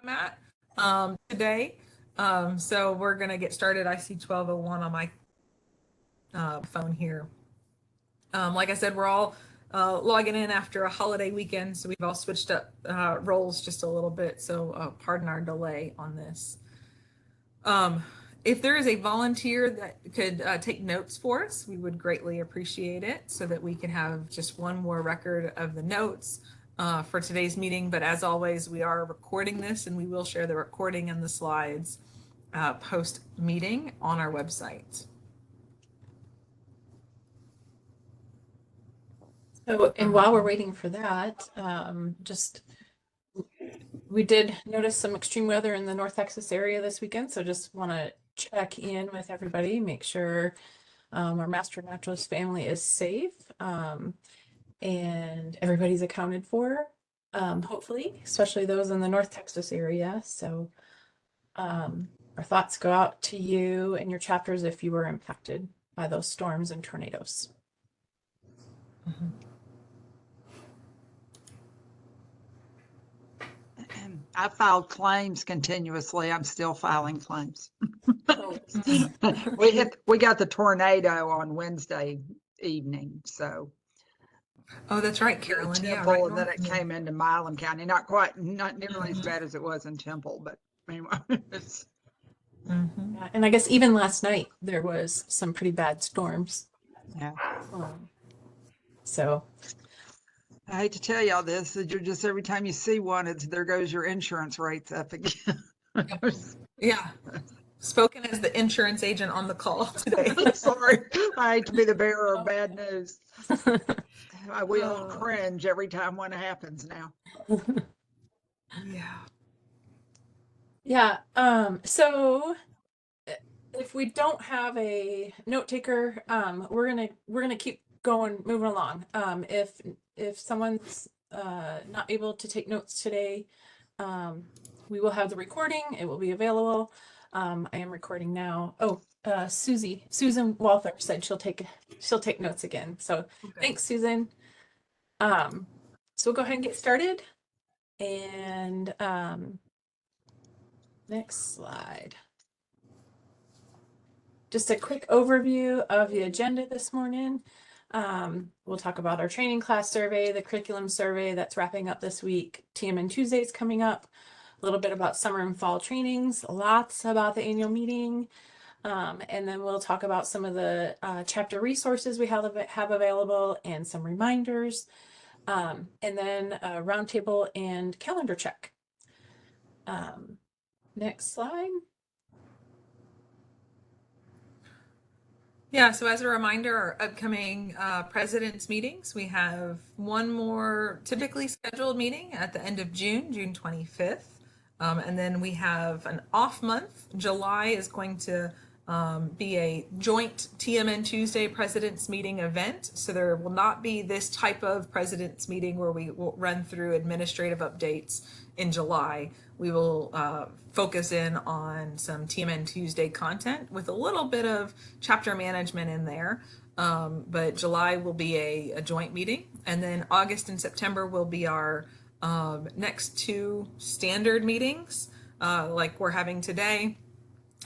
I'm at today. So we're going to get started. I see 12:01 on my phone here. Like I said, we're all logging in after a holiday weekend, so we've all switched up roles just a little bit. So pardon our delay on this. If there is a volunteer that could take notes for us, we would greatly appreciate it so that we can have just one more record of the notes for today's meeting. But as always, we are recording this and we will share the recording and the slides post meeting on our website. So, and while we're waiting for that, we did notice some extreme weather in the North Texas area this weekend. So just want to check in with everybody, make sure our Master Naturalist family is safe and everybody's accounted for, hopefully, especially those in the North Texas area. So our thoughts go out to you and your chapters if you were impacted by those storms and tornadoes. Mm-hmm. I filed claims continuously. I'm still filing claims. We got the tornado on Wednesday evening, so. Oh, that's right, Carolyn. Temple, yeah, right. And then it came into Milam County. Not nearly as bad as it was in Temple, but anyway. It's... Yeah, and I guess even last night there was some pretty bad storms. Yeah. So. I hate to tell y'all this, you're just every time you see one, there goes your insurance rates up again. Yeah. Spoken as the insurance agent on the call today. Sorry, I hate to be the bearer of bad news. We all cringe every time one happens now. Yeah. Yeah. So if we don't have a note taker, we're gonna keep moving along. If someone's not able to take notes today, we will have the recording. It will be available. I am recording now. Oh, Susan Walther said she'll take notes again. So okay. Thanks, Susan. So we'll go ahead and get started. And next slide. Just a quick overview of the agenda this morning. We'll talk about our training class survey, the curriculum survey that's wrapping up this week. TMN Tuesday's coming up. A little bit about summer and fall trainings, lots about the annual meeting. And then we'll talk about some of the chapter resources we have available and some reminders. And then a roundtable and calendar check. Next slide. Yeah, so as a reminder, our upcoming president's meetings, we have one more typically scheduled meeting at the end of June, June 25th. And then we have an off month. July is going to be a joint TMN Tuesday President's Meeting event. So there will not be this type of President's Meeting where we will run through administrative updates in July. We will focus in on some TMN Tuesday content with a little bit of chapter management in there. But July will be a joint meeting. And then August and September will be our next two standard meetings like we're having today.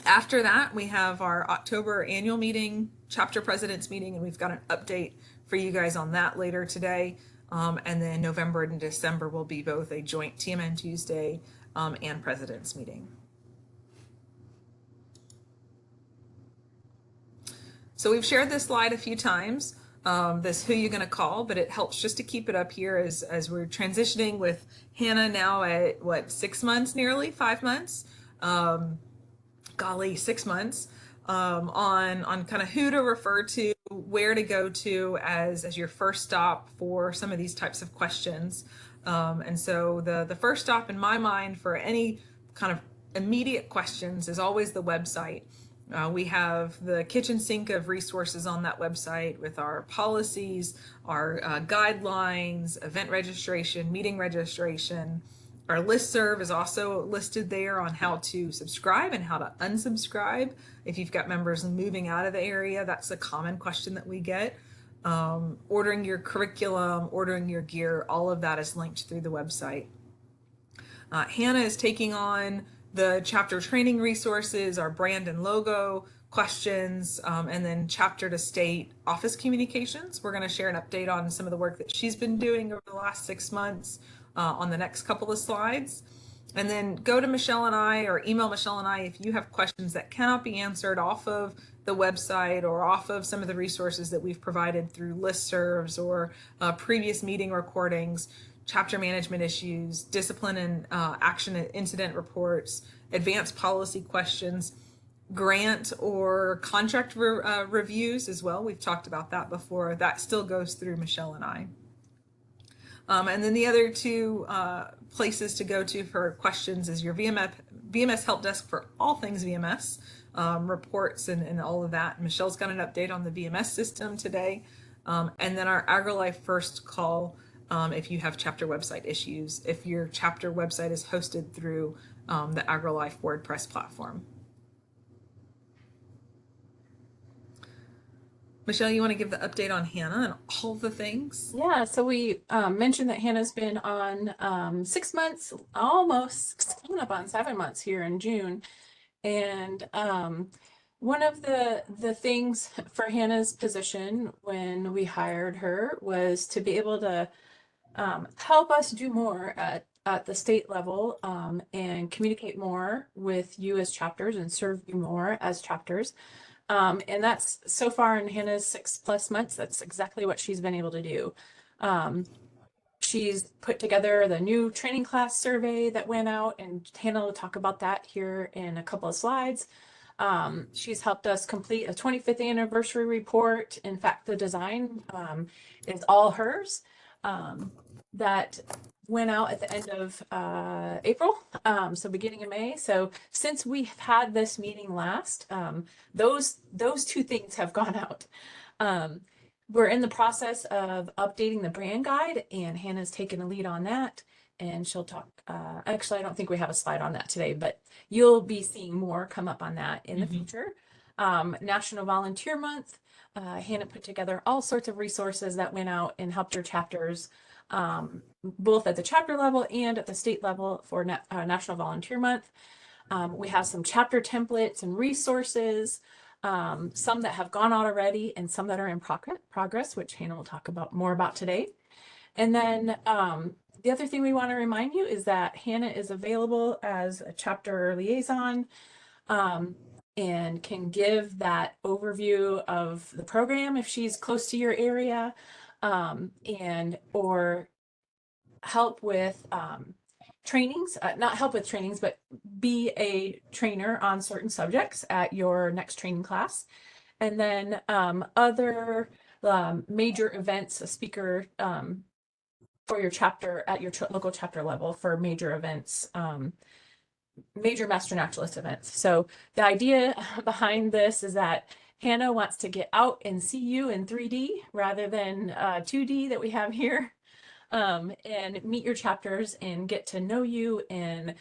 After that, we have our October annual meeting, chapter president's meeting, and we've got an update for you guys on that later today. And then November and December will be both a joint TMN Tuesday and president's meeting. So we've shared this slide a few times. This who you're going to call, but it helps just to keep it up here as we're transitioning with Hannah now at what, 6 months, nearly 5 months, golly, 6 months, on kind of who to refer to, where to go to as your first stop for some of these types of questions. And so the first stop in my mind for any kind of immediate questions is always the website. We have the kitchen sink of resources on that website with our policies, our guidelines, event registration, meeting registration. Our listserv is also listed there on how to subscribe and how to unsubscribe. If you've got members moving out of the area, that's a common question that we get. Ordering your curriculum, ordering your gear, all of that is linked through the website. Hannah is taking on the chapter training resources, our brand and logo questions, and then chapter to state office communications. We're going to share an update on some of the work that she's been doing over the last 6 months on the next couple of slides. And then go to Michelle and I, or email Michelle and I if you have questions that cannot be answered off of the website or off of some of the resources that we've provided through listservs or previous meeting recordings, chapter management issues, discipline and action and incident reports, advanced policy questions, grant or contract reviews as well. We've talked about that before. That still goes through Michelle and I. And then the other two places to go to for questions is your VMS help desk for all things VMS, reports and all of that. Michelle's got an update on the VMS system today. And then our AgriLife first call if you have chapter website issues, if your chapter website is hosted through the AgriLife WordPress platform. Michelle, you want to give the update on Hannah and all the things? Yeah, so we mentioned that Hannah's been on 6 months, almost coming up on 7 months here in June. And one of the things for Hannah's position when we hired her was to be able to help us do more at the state level and communicate more with you as chapters and serve you more as chapters. And that's so far in Hannah's 6+ months, that's exactly what she's been able to do. She's put together the new training class survey that went out, and Hannah will talk about that here in a couple of slides. She's helped us complete a 25th anniversary report. In fact, the design is all hers. That went out at the end of April, so beginning of May. So since we've had this meeting last, those two things have gone out. We're in the process of updating the brand guide, and Hannah's taken a lead on that, and she'll talk. Actually, I don't think we have a slide on that today, but you'll be seeing more come up on that in the future. National Volunteer Month, Hannah put together all sorts of resources that went out and helped her chapters, both at the chapter level and at the state level for National Volunteer Month. We have some chapter templates and resources, some that have gone out already and some that are in progress, which Hannah will talk about more about today. And then the other thing we want to remind you is that Hannah is available as a chapter liaison and can give that overview of the program if she's close to your area, and or help with trainings, not help with trainings, but be a trainer on certain subjects at your next training class. And then other major events, a speaker for your chapter at your local chapter level for major events, major master naturalist events. So the idea behind this is that Hannah wants to get out and see you in 3D rather than 2D that we have here, and meet your chapters and get to know you. And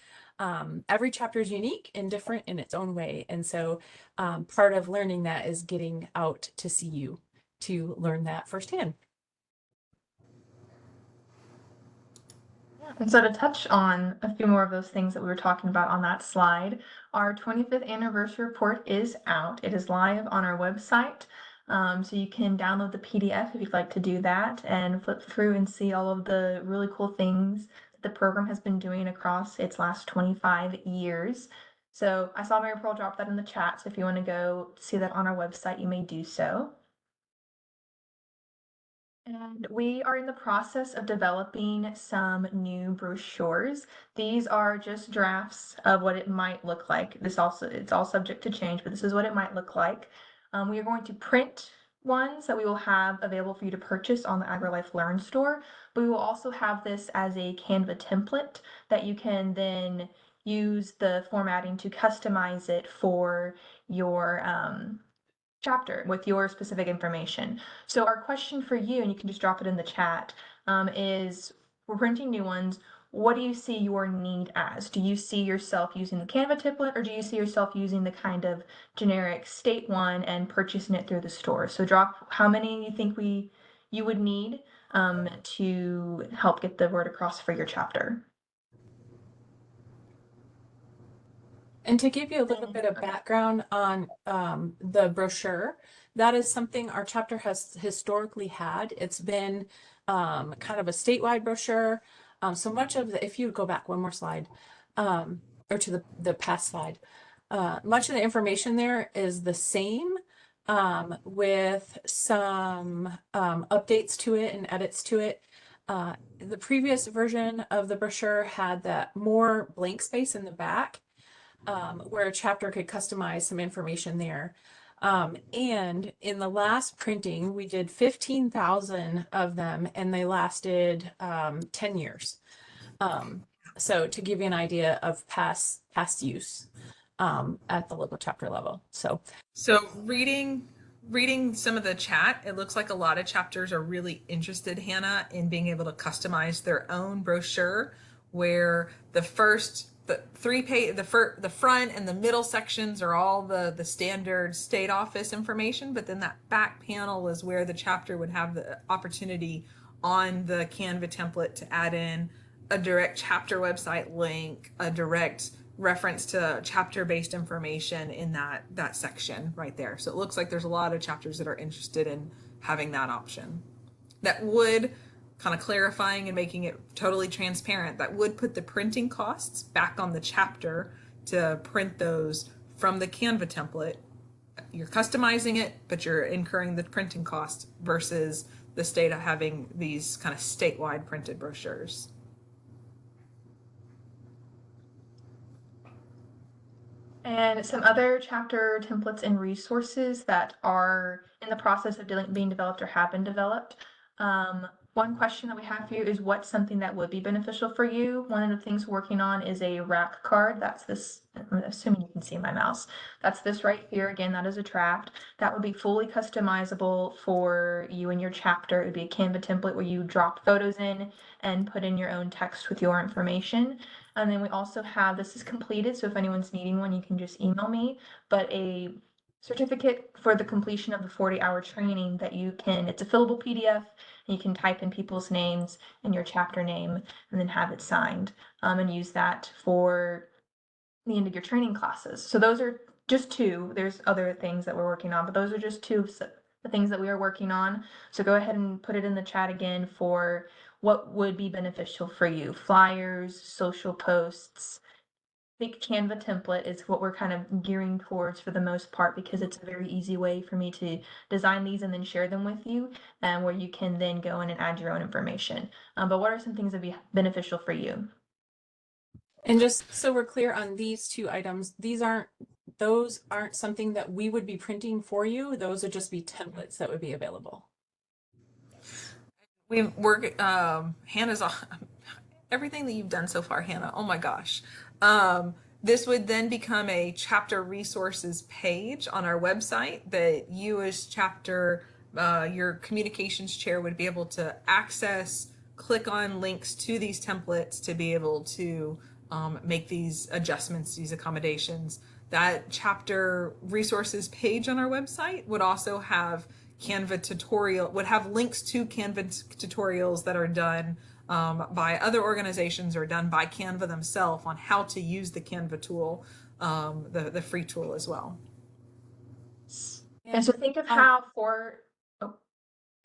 every chapter is unique and different in its own way. And so part of learning that is getting out to see you to learn that firsthand. And so to touch on a few more of those things that we were talking about on that slide, our 25th anniversary report is out. It is live on our website. So you can download the PDF if you'd like to do that and flip through and see all of the really cool things that the program has been doing across its last 25 years. So I saw Mary Pearl drop that in the chat. So if you want to go see that on our website, you may do so. And we are in the process of developing some new brochures. These are just drafts of what it might look like. It's all subject to change, but this is what it might look like. We are going to print ones that we will have available for you to purchase on the AgriLife Learn store. But we will also have this as a Canva template that you can then use the formatting to customize it for your chapter with your specific information. So our question for you, and you can just drop it in the chat, is we're printing new ones. What do you see your need as? Do you see yourself using the Canva template, or do you see yourself using the kind of generic state one and purchasing it through the store? So drop how many you think you would need to help get the word across for your chapter. And to give you a little bit of background on the brochure, that is something our chapter has historically had. It's been kind of a statewide brochure. So much of the, if you go back one more slide, or to the past slide, much of the information there is the same, with some updates to it and edits to it. The previous version of the brochure had that more blank space in the back, where a chapter could customize some information there. And in the last printing, we did 15,000 of them, and they lasted 10 years. So to give you an idea of past use at the local chapter level. So reading some of the chat, it looks like a lot of chapters are really interested, Hannah, in being able to customize their own brochure, where the front and the middle sections are all the standard state office information, but then that back panel is where the chapter would have the opportunity on the Canva template to add in a direct chapter website link, a direct reference to chapter-based information in that section right there. So it looks like there's a lot of chapters that are interested in having that option. That would, kind of clarifying and making it totally transparent, that would put the printing costs back on the chapter to print those from the Canva template. You're customizing it, but you're incurring the printing cost versus the state of having these kind of statewide printed brochures. And some other chapter templates and resources that are in the process of being developed or have been developed. One question that we have for you is what's something that would be beneficial for you? One of the things we're working on is a rack card. That's this, I'm assuming you can see my mouse. That's this right here. Again, that is a draft. That would be fully customizable for you and your chapter. It would be a Canva template where you drop photos in and put in your own text with your information. And then we also have, this is completed, so if anyone's needing one, you can just email me, but a certificate for the completion of the 40-hour training that you can, it's a fillable PDF, and you can type in people's names and your chapter name and then have it signed, and use that for the end of your training classes. So those are just two. There's other things that we're working on, but those are just two of the things that we are working on. So go ahead and put it in the chat again for what would be beneficial for you. Flyers, social posts. I think Canva template is what we're kind of gearing towards for the most part, because it's a very easy way for me to design these and then share them with you, and where you can then go in and add your own information. But what are some things that would be beneficial for you? And just so we're clear on these two items, those aren't something that we would be printing for you. Those would just be templates that would be available. Hannah's everything that you've done so far, Hannah. Oh my gosh. This would then become a chapter resources page on our website that you as chapter, your communications chair would be able to access, click on links to these templates to be able to make these adjustments, these accommodations. That chapter resources page on our website would also have would have links to Canva tutorials that are done by other organizations or done by Canva themselves on how to use the Canva tool, the free tool as well. And so think of how for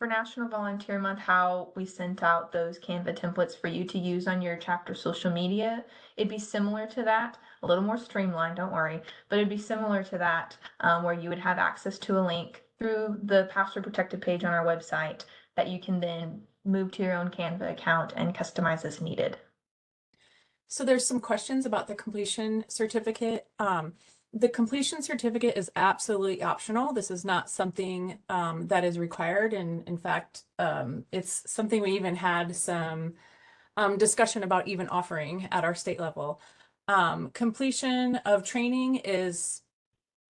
National Volunteer Month, how we sent out those Canva templates for you to use on your chapter social media. It'd be similar to that, a little more streamlined, don't worry, but it'd be similar to that, where you would have access to a link through the password protected page on our website that you can then move to your own Canva account and customize as needed. So there's some questions about the completion certificate. The completion certificate is absolutely optional. This is not something that is required. And in fact, it's something we even had some discussion about even offering at our state level. Completion of training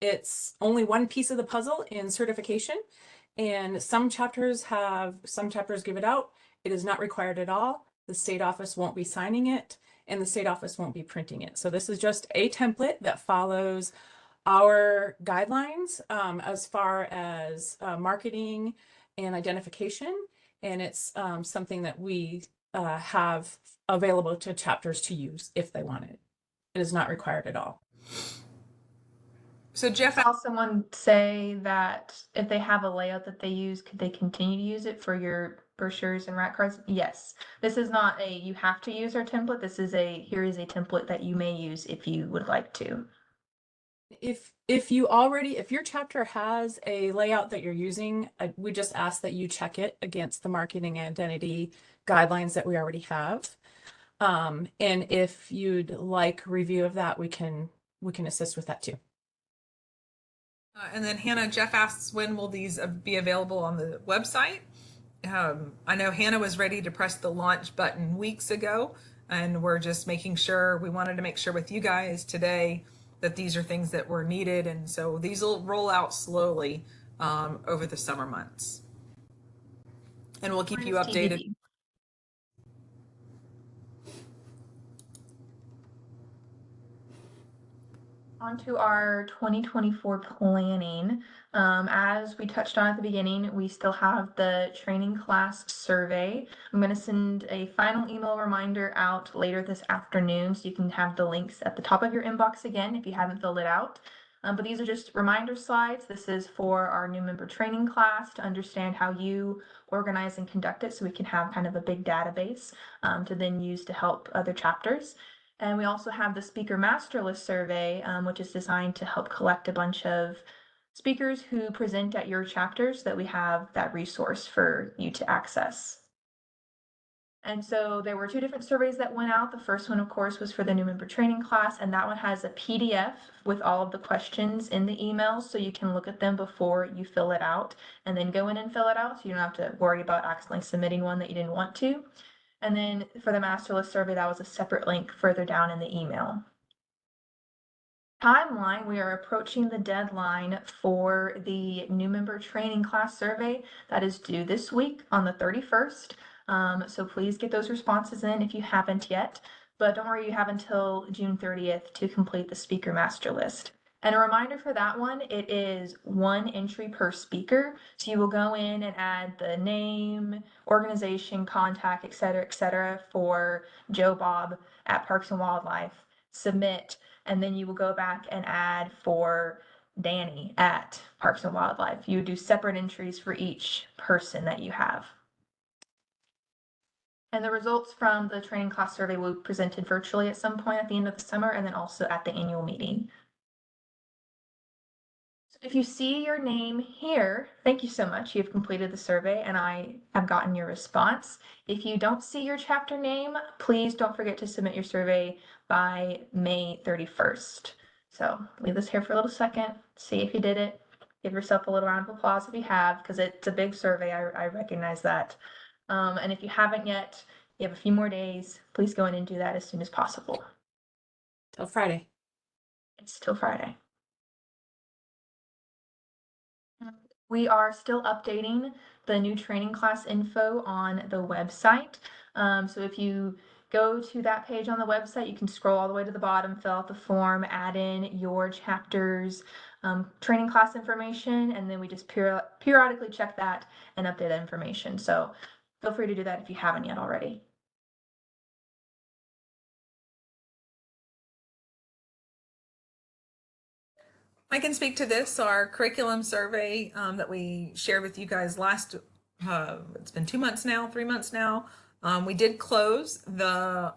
it's only one piece of the puzzle in certification. And some chapters give it out. It is not required at all. The state office won't be signing it, and the state office won't be printing it. So this is just a template that follows our guidelines as far as marketing and identification. And it's something that we have available to chapters to use if they want it. It is not required at all. So Jeff, I saw someone say that if they have a layout that they use, could they continue to use it for your brochures and rat cards? Yes. This is not a you have to use our template. This is a here is a template that you may use if you would like to. If you already, if your chapter has a layout that you're using, we just ask that you check it against the marketing identity guidelines that we already have. And if you'd like review of that, we can assist with that too. and then Hannah, Jeff asks, when will these be available on the website? I know Hannah was ready to press the launch button weeks ago, and we're just making sure, we wanted to make sure with you guys today that these are things that were needed. And so these will roll out slowly over the summer months. And we'll keep you updated. TBD. On to our 2024 planning. As we touched on at the beginning, we still have the training class survey. I'm going to send a final email reminder out later this afternoon so you can have the links at the top of your inbox again if you haven't filled it out. But these are just reminder slides. This is for our new member training class to understand how you organize and conduct it so we can have kind of a big database to then use to help other chapters. And we also have the speaker master list survey, which is designed to help collect a bunch of speakers who present at your chapters so that we have that resource for you to access. And so there were two different surveys that went out. The first one, of course, was for the new member training class, and that one has a PDF with all of the questions in the email, so you can look at them before you fill it out and then go in and fill it out, so you don't have to worry about accidentally submitting one that you didn't want to. And then for the master list survey, that was a separate link further down in the email. Timeline, we are approaching the deadline for the new member training class survey that is due this week on the 31st. So please get those responses in if you haven't yet, but don't worry, you have until June 30th to complete the speaker master list. And a reminder for that one, it is one entry per speaker. So you will go in and add the name, organization, contact, et cetera, for Joe Bob at Parks and Wildlife, submit, and then you will go back and add for Danny at Parks and Wildlife. You would do separate entries for each person that you have. And the results from the training class survey will be presented virtually at some point at the end of the summer and then also at the annual meeting. If you see your name here, thank you so much. You've completed the survey and I have gotten your response. If you don't see your chapter name, please don't forget to submit your survey by May 31st. So leave this here for a little second, see if you did it. Give yourself a little round of applause if you have, because it's a big survey, I recognize that. And if you haven't yet, you have a few more days. Please go in and do that as soon as possible. Till Friday. It's till Friday. We are still updating the new training class info on the website. So if you go to that page on the website, you can scroll all the way to the bottom, fill out the form, add in your chapter's training class information, and then we just periodically check that and update that information. So feel free to do that if you haven't yet already. I can speak to this. Our curriculum survey that we shared with you guys last, it's been 2 months now, 3 months now. We did close the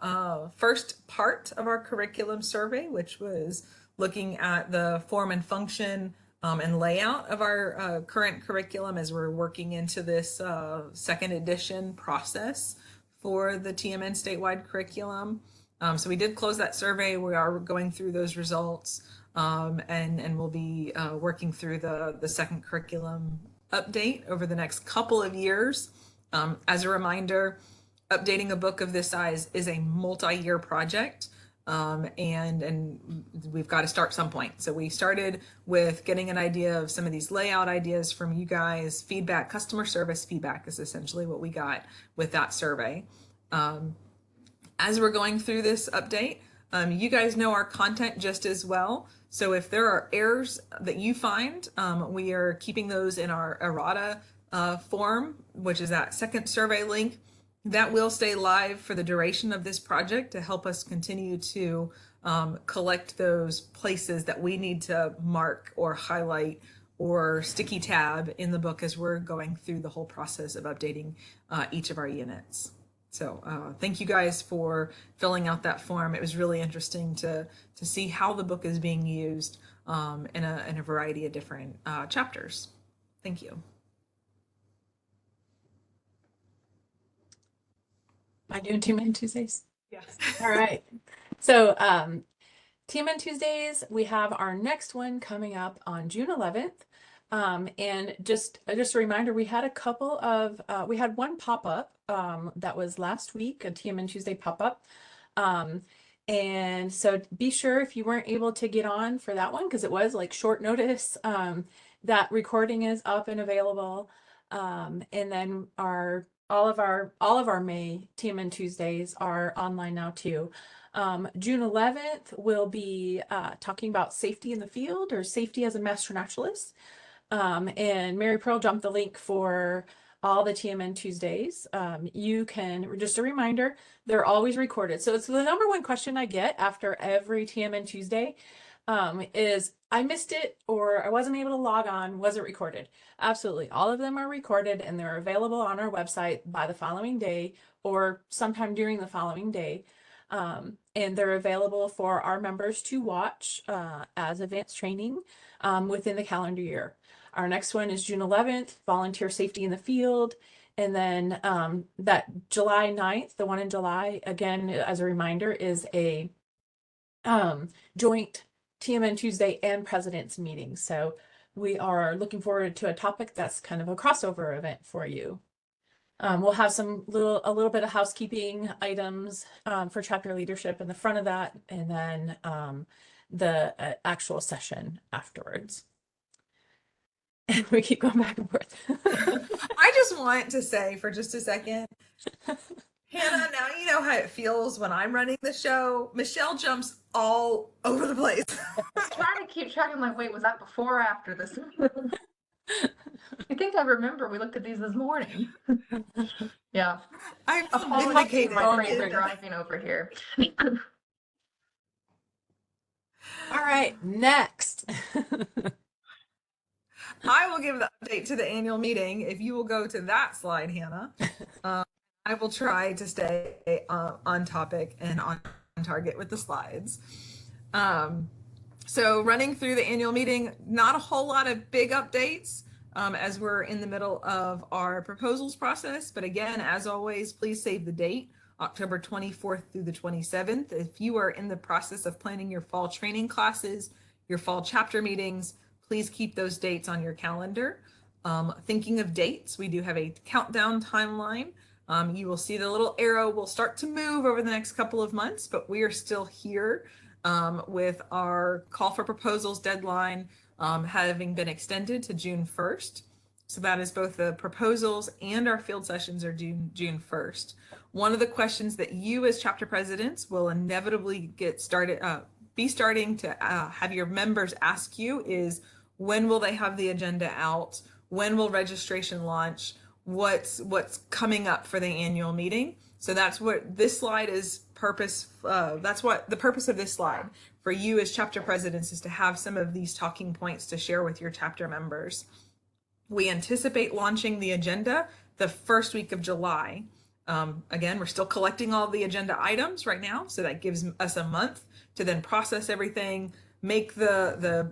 first part of our curriculum survey, which was looking at the form and function and layout of our current curriculum as we're working into this second edition process for the TMN statewide curriculum. So we did close that survey. We are going through those results. And we'll be working through the second curriculum update over the next couple of years. As a reminder, updating a book of this size is a multi-year project, and we've got to start some point. So we started with getting an idea of some of these layout ideas from you guys. Feedback, customer service feedback is essentially what we got with that survey. As we're going through this update, you guys know our content just as well. So if there are errors that you find, we are keeping those in our errata form, which is that second survey link. That will stay live for the duration of this project to help us continue to collect those places that we need to mark or highlight or sticky tab in the book as we're going through the whole process of updating each of our units. So thank you guys for filling out that form. It was really interesting to see how the book is being used in a variety of different chapters. Thank you. Am I doing TMN Tuesdays? Yes. All right. So TMN Tuesdays, we have our next one coming up on June 11th. And just a reminder, we had a couple of, we had one pop-up that was last week, a TMN Tuesday pop-up. And so be sure if you weren't able to get on for that one, because it was like short notice, that recording is up and available. And then all of our May TMN Tuesdays are online now too. June 11th, we'll be talking about safety in the field, or safety as a master naturalist. And Mary Pearl dumped the link for all the TMN Tuesdays. You can, just a reminder, they're always recorded. So it's the number one question I get after every TMN Tuesday is, I missed it, or I wasn't able to log on, was it recorded? Absolutely. All of them are recorded and they're available on our website by the following day or sometime during the following day. And they're available for our members to watch as advanced training within the calendar year. Our next one is June 11th, volunteer safety in the field. And then that July 9th, the one in July, again, as a reminder, is a joint TMN Tuesday and President's meeting. So we are looking forward to a topic that's kind of a crossover event for you. We'll have a little bit of housekeeping items for chapter leadership in the front of that, and then the actual session afterwards. And we keep going back and forth. I just want to say for just a second, Hannah, now you know how it feels when I'm running the show. Michelle jumps all over the place. I'm trying to keep track. I'm like, wait, was that before or after this? I think I remember we looked at these this morning. Yeah. I'm Apologies vindicated. for my crazy driving over here. All right, next. I will give the update to the annual meeting. If you will go to that slide, Hannah, I will try to stay on topic and on target with the slides. So running through the annual meeting, not a whole lot of big updates as we're in the middle of our proposals process. But again, as always, please save the date, October 24th through the 27th. If you are in the process of planning your fall training classes, your fall chapter meetings, please keep those dates on your calendar. Thinking of dates, we do have a countdown timeline. You will see the little arrow will start to move over the next couple of months, but we are still here with our call for proposals deadline having been extended to June 1st. So that is both the proposals and our field sessions are due June 1st. One of the questions that you as chapter presidents will inevitably get started, be starting to have your members ask you is, when will they have the agenda out? When will registration launch? What's coming up for the annual meeting? So that's what this slide is that's what the purpose of this slide for you as chapter presidents is, to have some of these talking points to share with your chapter members. We anticipate launching the agenda the first week of July. Again, we're still collecting all the agenda items right now, so that gives us a month to then process everything, make the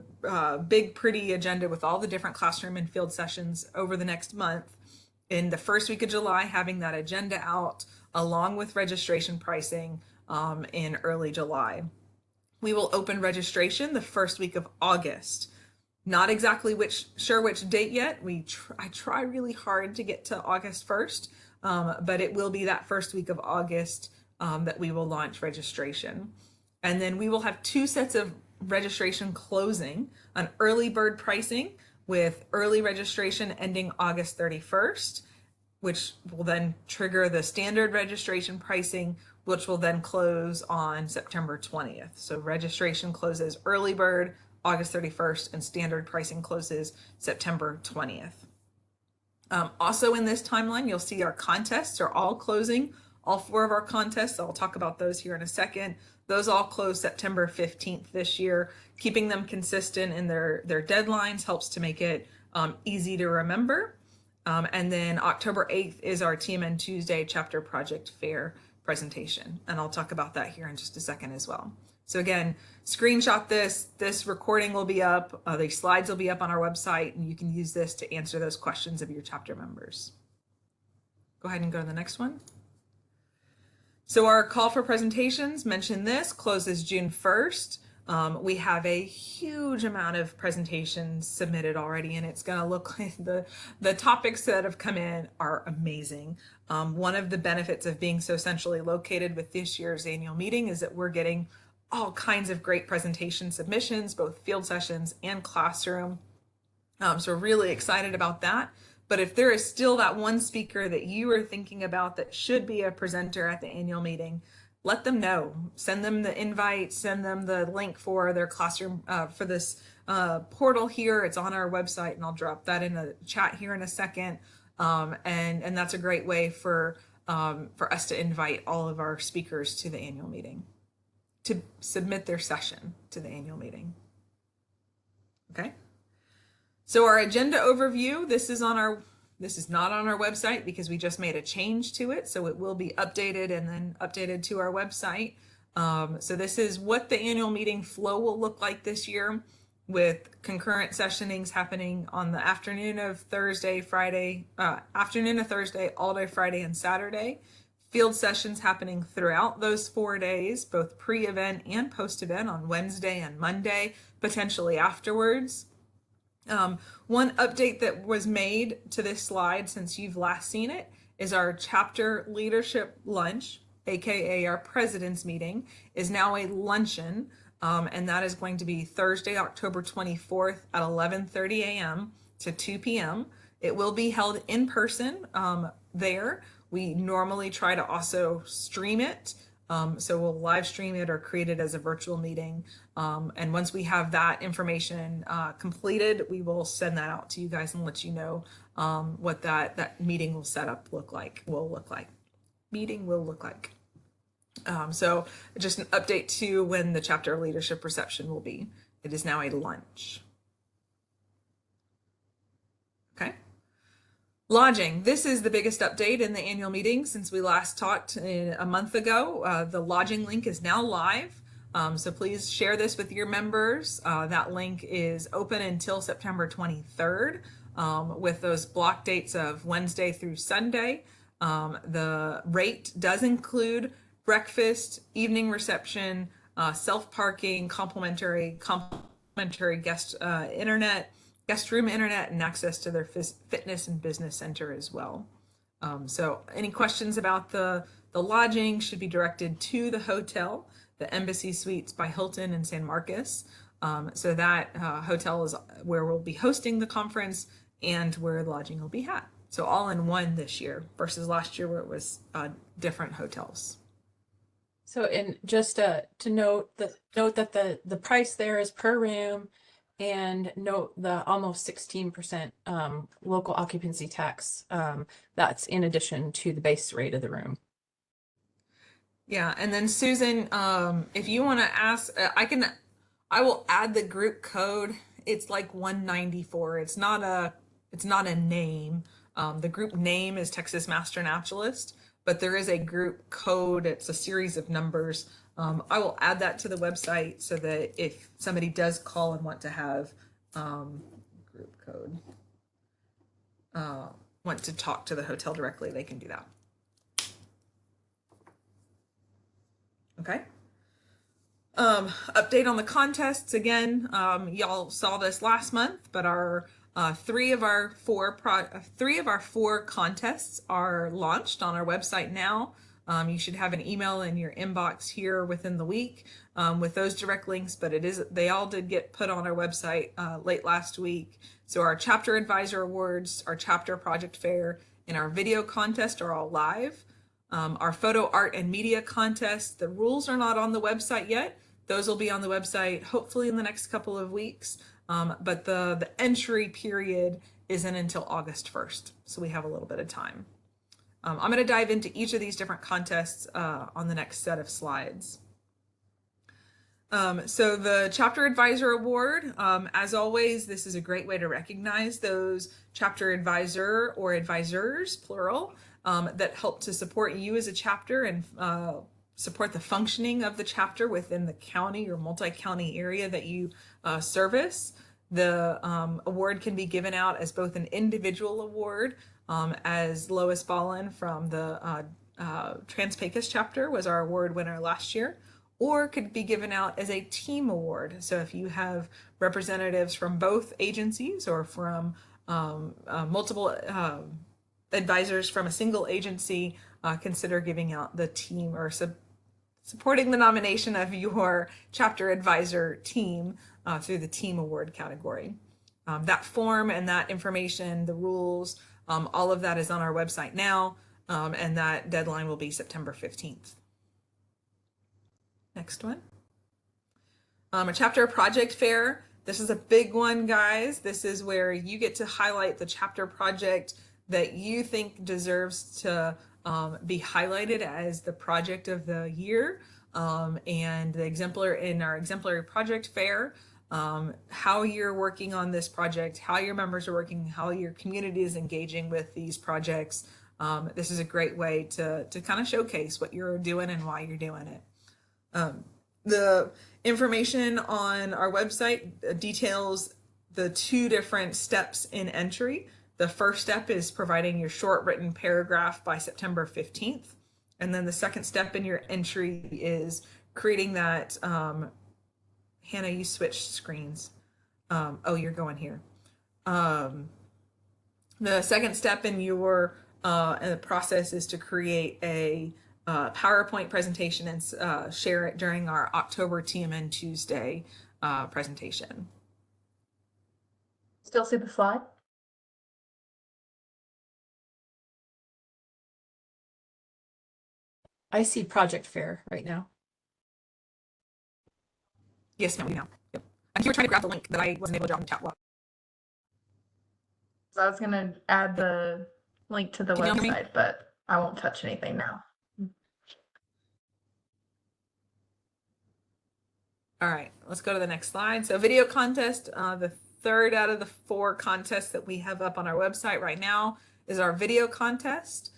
big pretty agenda with all the different classroom and field sessions over the next month. In the first week of July, having that agenda out along with registration pricing in early July. We will open registration the first week of August. Not exactly sure which date yet. I try really hard to get to August 1st, but it will be that first week of August that we will launch registration. And then we will have two sets of registration closing, an early bird pricing with early registration ending August 31st, which will then trigger the standard registration pricing, which will then close on September 20th. So registration closes early bird August 31st and standard pricing closes September 20th. Also in this timeline, you'll see our contests are all closing All 4 of our contests, I'll talk about those here in a second. Those all close September 15th this year. Keeping them consistent in their deadlines helps to make it easy to remember. And then October 8th is our TMN Tuesday Chapter Project Fair presentation. And I'll talk about that here in just a second as well. So again, screenshot this. This recording will be up. The slides will be up on our website, and you can use this to answer those questions of your chapter members. Go ahead and go to the next one. So our call for presentations, mentioned this, closes June 1st. We have a huge amount of presentations submitted already, and it's going to look like the topics that have come in are amazing. One of the benefits of being so centrally located with this year's annual meeting is that we're getting all kinds of great presentation submissions, both field sessions and classroom. So we're really excited about that. But if there is still that one speaker that you are thinking about that should be a presenter at the annual meeting, let them know. Send them the invite, send them the link for their classroom, for this portal here. It's on our website, and I'll drop that in the chat here in a second. And that's a great way for us to invite all of our speakers to the annual meeting, to submit their session to the annual meeting. Okay. So our agenda overview, this is not on our website because we just made a change to it. So it will be updated and then updated to our website. So this is what the annual meeting flow will look like this year, with concurrent sessionings happening on the afternoon of Thursday, all day Friday and Saturday. Field sessions happening throughout those 4 days, both pre-event and post-event on Wednesday and Monday, potentially afterwards. One update that was made to this slide since you've last seen it is our chapter leadership lunch, aka our president's meeting, is now a luncheon, and that is going to be Thursday, October 24th at 11:30 a.m. to 2 p.m. It will be held in person there. We normally try to also stream it. So we'll live stream it or create it as a virtual meeting. And once we have that information completed, we will send that out to you guys and let you know what that meeting will look like. So just an update to when the chapter leadership reception will be. It is now a lunch. Okay. Lodging. This is the biggest update in the annual meeting since we last talked a month ago. The lodging link is now live. So please share this with your members. That link is open until September 23rd with those block dates of Wednesday through Sunday. The rate does include breakfast, evening reception, self-parking, complimentary guest room internet, and access to their fitness and business center as well. So any questions about the lodging should be directed to the hotel, the Embassy Suites by Hilton in San Marcos. So that hotel is where we'll be hosting the conference and where the lodging will be had. So all in one this year versus last year where it was different hotels. So, and just to note that the price there is per room, and note the almost 16% local occupancy tax. That's in addition to the base rate of the room. Yeah, and then Susan, if you want to ask, I will add the group code. It's like 194. It's not a name. The group name is Texas Master Naturalist, but there is a group code. It's a series of numbers. I will add that to the website so that if somebody does call and want to have group code, want to talk to the hotel directly, they can do that. Okay. Update on the contests again. Y'all saw this last month, but our three of our four contests are launched on our website now. You should have an email in your inbox here within the week with those direct links, but they all did get put on our website late last week. So our chapter advisor awards, our chapter project fair, and our video contest are all live. Our photo art and media contest, the rules are not on the website yet. Those will be on the website hopefully in the next couple of weeks. But the entry period isn't until August 1st. So we have a little bit of time. I'm going to dive into each of these different contests on the next set of slides. So the Chapter Advisor Award, as always, this is a great way to recognize those chapter advisor or advisors, plural, that help to support you as a chapter and support the functioning of the chapter within the county or multi-county area that you service. The award can be given out as both an individual award, as Lois Ballin from the Trans-Pecos chapter was our award winner last year, or could be given out as a team award. So if you have representatives from both agencies or from multiple advisors from a single agency, consider giving out the team or supporting the nomination of your chapter advisor team through the team award category. That form and that information, the rules, all of that is on our website now, and that deadline will be September 15th. Next one. A chapter project fair. This is a big one, guys. This is where you get to highlight the chapter project that you think deserves to be highlighted as the project of the year, and the exemplary project fair, how you're working on this project, how your members are working, how your community is engaging with these projects. This is a great way to kind of showcase what you're doing and why you're doing it. The information on our website details the two different steps in entry. The first step is providing your short written paragraph by September 15th. And then the second step in your entry is creating that, Hannah, you switched screens. Oh, you're going here. The second step in your in the process is to create a PowerPoint presentation and share it during our October TMN Tuesday presentation. Still see the slide? I see project fair right now. Yes, ma'am, we know. Yep. And you were trying to grab the link that I wasn't able to drop in the chat box. So I was gonna add the link to the Can you hear me? website, but I won't touch anything now. All right, let's go to the next slide. So video contest, the third out of the 4 contests that we have up on our website right now is our video contest.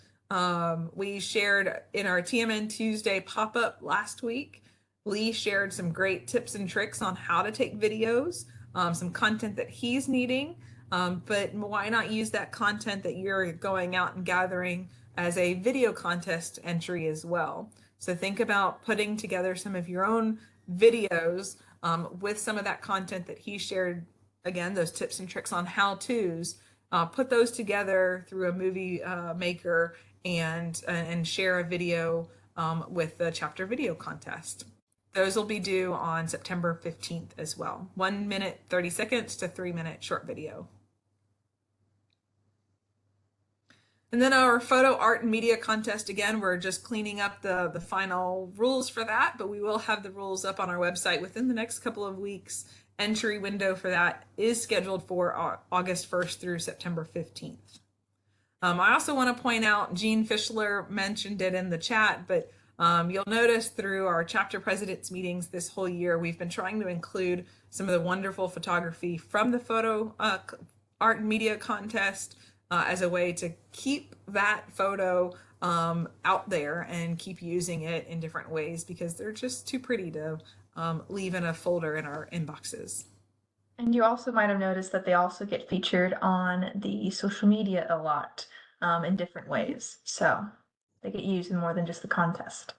We shared in our TMN Tuesday pop-up last week. Lee shared some great tips and tricks on how to take videos, some content that he's needing, but why not use that content that you're going out and gathering as a video contest entry as well. So think about putting together some of your own videos with some of that content that he shared, again, those tips and tricks on how-tos, put those together through a movie maker and share a video with the chapter video contest. Those will be due on September 15th as well. 1 minute, 30 seconds to 3 minute short video. And then our photo art and media contest, again, we're just cleaning up the final rules for that, but we will have the rules up on our website within the next couple of weeks. Entry window for that is scheduled for August 1st through September 15th. I also want to point out, Jean Fischler mentioned it in the chat, but you'll notice through our chapter presidents meetings this whole year, we've been trying to include some of the wonderful photography from the photo art and media contest as a way to keep that photo out there and keep using it in different ways, because they're just too pretty to leave in a folder in our inboxes. And you also might have noticed that they also get featured on the social media a lot in different ways. So they get used in more than just the contest.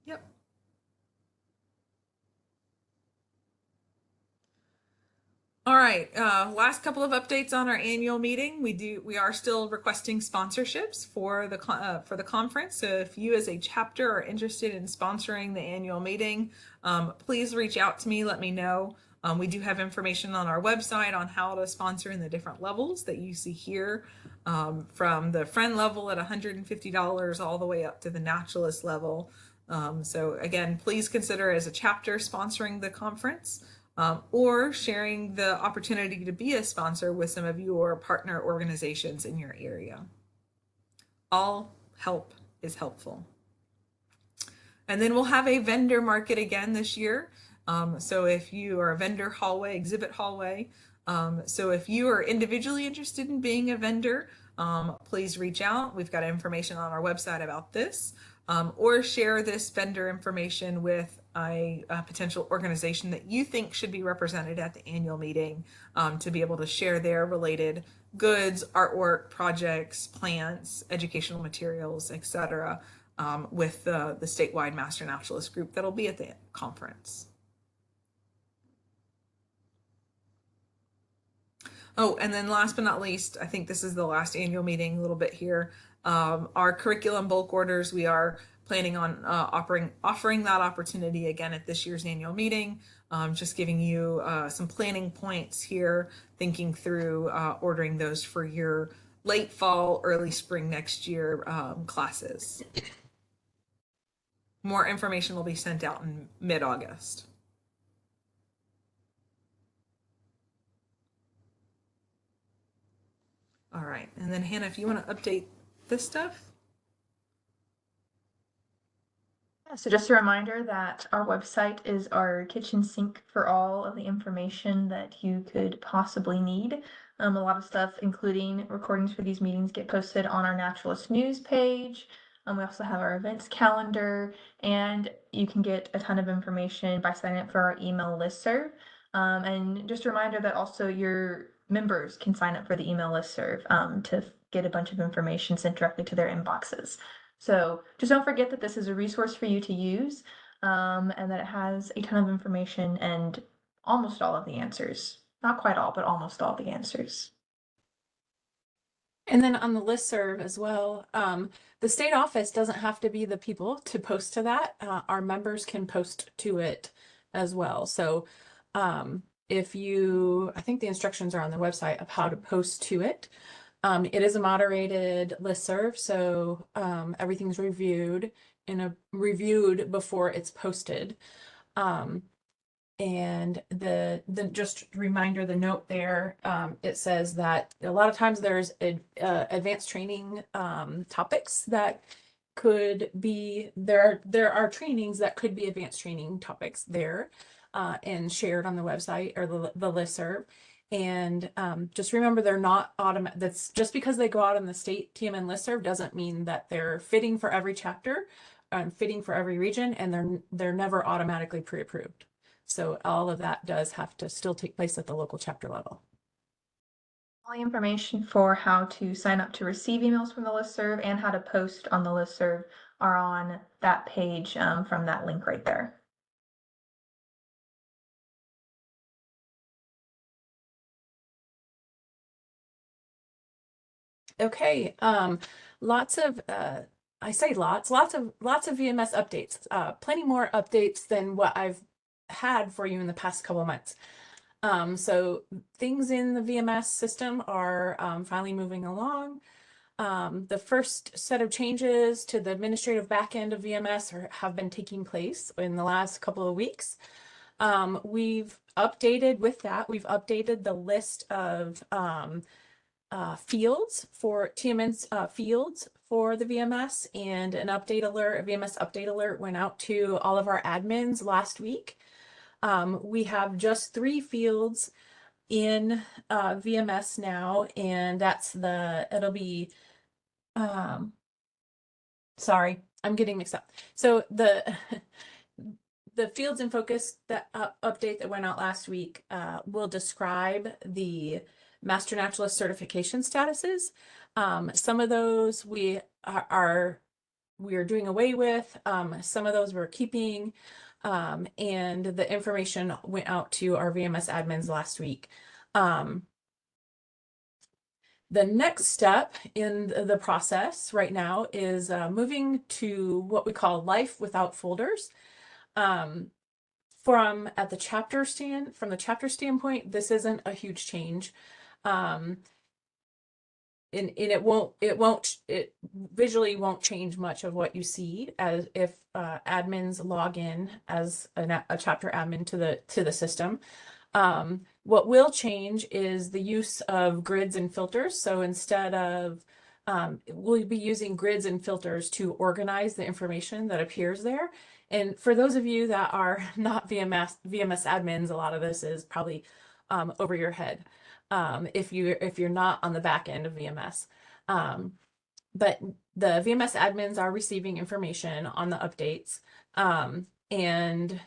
Yep. All right, last couple of updates on our annual meeting. We are still requesting sponsorships for the conference. So if you as a chapter are interested in sponsoring the annual meeting, please reach out to me, let me know. We do have information on our website on how to sponsor in the different levels that you see here, from the friend level at $150 all the way up to the naturalist level. So again, please consider as a chapter sponsoring the conference, or sharing the opportunity to be a sponsor with some of your partner organizations in your area. All help is helpful. And then we'll have a vendor market again this year. So if you are a vendor hallway, exhibit hallway, so if you are individually interested in being a vendor, please reach out. We've got information on our website about this, or share this vendor information with a potential organization that you think should be represented at the annual meeting, to be able to share their related goods, artwork, projects, plants, educational materials, etc., with the statewide Master Naturalist group that'll be at the conference. Oh, and then last but not least, I think this is the last annual meeting a little bit here. Our curriculum bulk orders, we are planning on offering that opportunity again at this year's annual meeting. Just giving you some planning points here, thinking through ordering those for your late fall, early spring next year classes. More information will be sent out in mid-August. All right, and then Hannah, if you want to update this stuff. So just a reminder that our website is our kitchen sink for all of the information that you could possibly need. A lot of stuff, including recordings for these meetings, get posted on our Naturalist News page. We also have our events calendar, and you can get a ton of information by signing up for our email listserv. And just a reminder that also your members can sign up for the email listserv to get a bunch of information sent directly to their inboxes. So just don't forget that this is a resource for you to use, and that it has a ton of information and almost all of the answers. Not quite all, but almost all the answers. And then on the listserv as well, the state office doesn't have to be the people to post to that. Our members can post to it as well. So if you, I think the instructions are on the website of how to post to it. It is a moderated listserv, so everything's reviewed before it's posted. And the just reminder, the note there, it says that a lot of times there's advanced training topics that could be there are trainings that could be advanced training topics there, and shared on the website or the listserv. And just remember, they're not automatic. That's just because they go out on the state TMN listserv doesn't mean that they're fitting for every chapter and fitting for every region, and they're never automatically pre-approved. So all of that does have to still take place at the local chapter level. All the information for how to sign up to receive emails from the listserv and how to post on the listserv are on that page from that link right there. Okay, lots of I say lots of VMS updates. Plenty more updates than what I've had for you in the past couple of months. So things in the VMS system are finally moving along. The first set of changes to the administrative backend of VMS have been taking place in the last couple of weeks. We've updated the list of fields for TMN's fields for the VMS, and a VMS update alert went out to all of our admins last week. We have just 3 fields in VMS now, and it'll be sorry, I'm getting mixed up. So the fields in focus that update that went out last week will describe the Master Naturalist certification statuses. Some of those we are doing away with. Some of those we're keeping. And the information went out to our VMS admins last week. The next step in the process right now is moving to what we call life without folders. From the chapter standpoint, this isn't a huge change. And it visually won't change much of what you see as if admins log in as a chapter admin to the system. What will change is the use of grids and filters. So instead of we'll be using grids and filters to organize the information that appears there. And for those of you that are not VMS admins, a lot of this is probably over your head if you're not on the back end of VMS. But the VMS admins are receiving information on the updates, and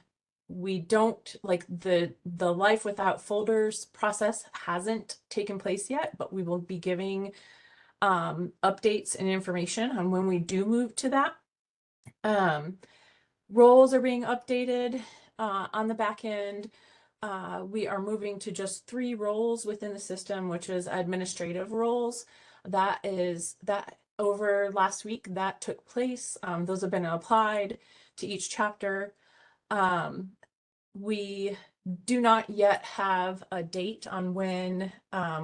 we don't like the life without folders process hasn't taken place yet, but we will be giving updates and information on when we do move to that. Roles are being updated on the back end. We are moving to just 3 roles within the system, which is administrative roles. That over last week that took place. Those have been applied to each chapter. We do not yet have a date on when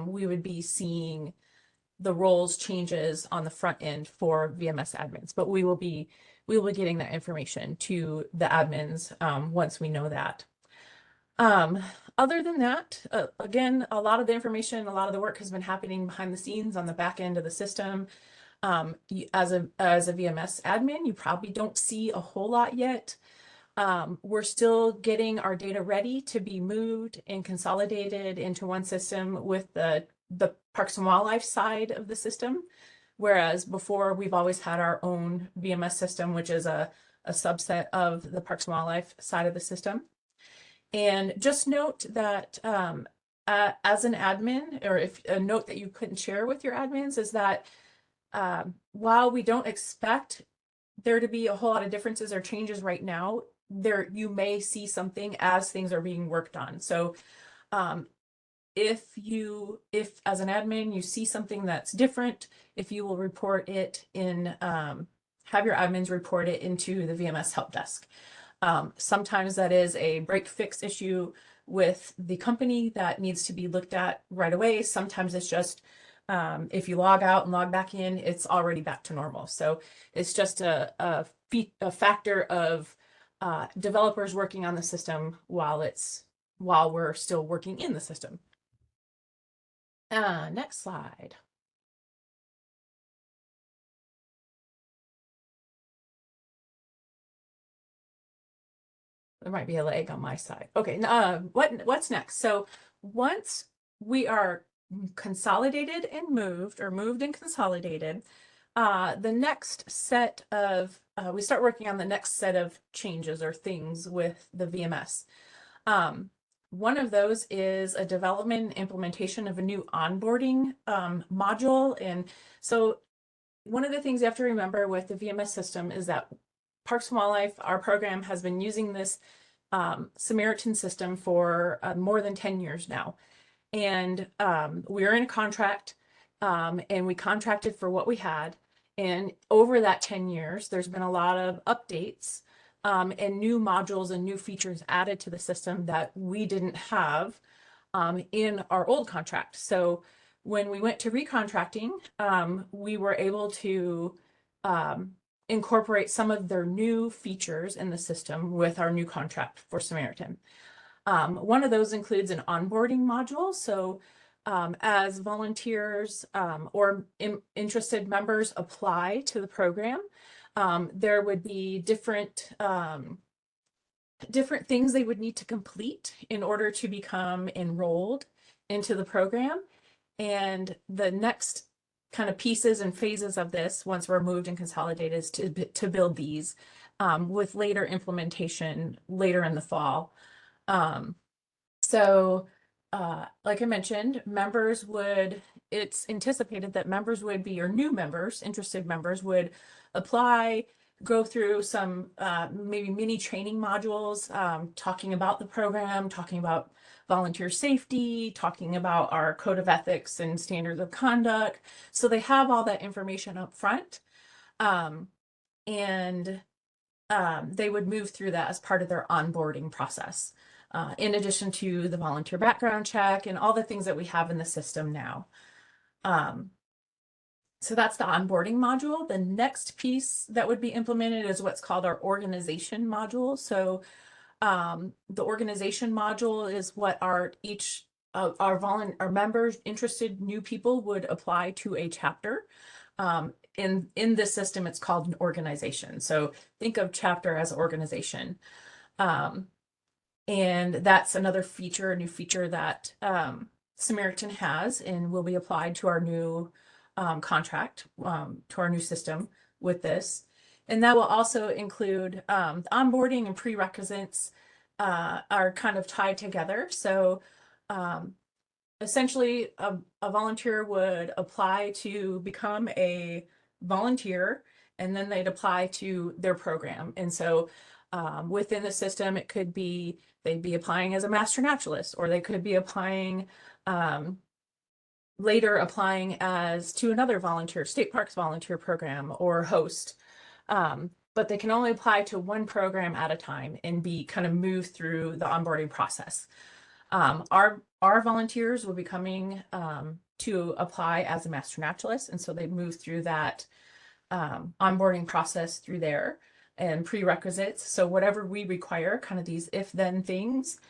we would be seeing the roles changes on the front end for VMS admins, but we will be getting that information to the admins once we know that. Other than that, again, a lot of the information, a lot of the work has been happening behind the scenes on the back end of the system. As a VMS admin, you probably don't see a whole lot yet. We're still getting our data ready to be moved and consolidated into one system with the Parks and Wildlife side of the system. Whereas before we've always had our own VMS system, which is a subset of the Parks and Wildlife side of the system. And just note that as an admin, or if a note that you couldn't share with your admins is that while we don't expect there to be a whole lot of differences or changes right now, you may see something as things are being worked on. So if as an admin you see something that's different, if you will report it in, have your admins report it into the VMS help desk. Sometimes that is a break fix issue with the company that needs to be looked at right away. Sometimes it's just if you log out and log back in, it's already back to normal. So it's just a factor of developers working on the system while we're still working in the system. Next slide. There might be a lag on my side. Okay, what's next? So once we are consolidated and moved, or moved and consolidated, the next set of, we start working on the next set of changes or things with the VMS. One of those is a development and implementation of a new onboarding module. And so one of the things you have to remember with the VMS system is that Parks and Wildlife, our program, has been using this Samaritan system for more than 10 years now. And we're in a contract, and we contracted for what we had. And over that 10 years, there's been a lot of updates and new modules and new features added to the system that we didn't have in our old contract. So when we went to recontracting, we were able to incorporate some of their new features in the system with our new contract for Samaritan. One of those includes an onboarding module. So as volunteers or interested members apply to the program, there would be different things they would need to complete in order to become enrolled into the program. And the next kind of pieces and phases of this, once we're moved and consolidated, is to build these with later implementation later in the fall. Like I mentioned, it's anticipated that members would be, or new members, interested members would apply, go through some maybe mini training modules, talking about the program, talking about volunteer safety, talking about our code of ethics and standards of conduct. So they have all that information up front. And they would move through that as part of their onboarding process, in addition to the volunteer background check and all the things that we have in the system now. So that's the onboarding module. The next piece that would be implemented is what's called our organization module. So the organization module is what our members, interested new people, would apply to a chapter. In this system, it's called an organization. So think of chapter as organization. And that's another feature, a new feature that Samaritan has and will be applied to our new contract, to our new system with this. And that will also include the onboarding and prerequisites are kind of tied together. So essentially, a volunteer would apply to become a volunteer, and then they'd apply to their program. And so within the system, it could be they'd be applying as a master naturalist, or they could be applying later applying as to another volunteer, state parks volunteer program or host. But they can only apply to one program at a time and be kind of moved through the onboarding process. Our volunteers will be coming to apply as a master naturalist, and so they move through that onboarding process through there and prerequisites. So whatever we require, kind of these if-then things,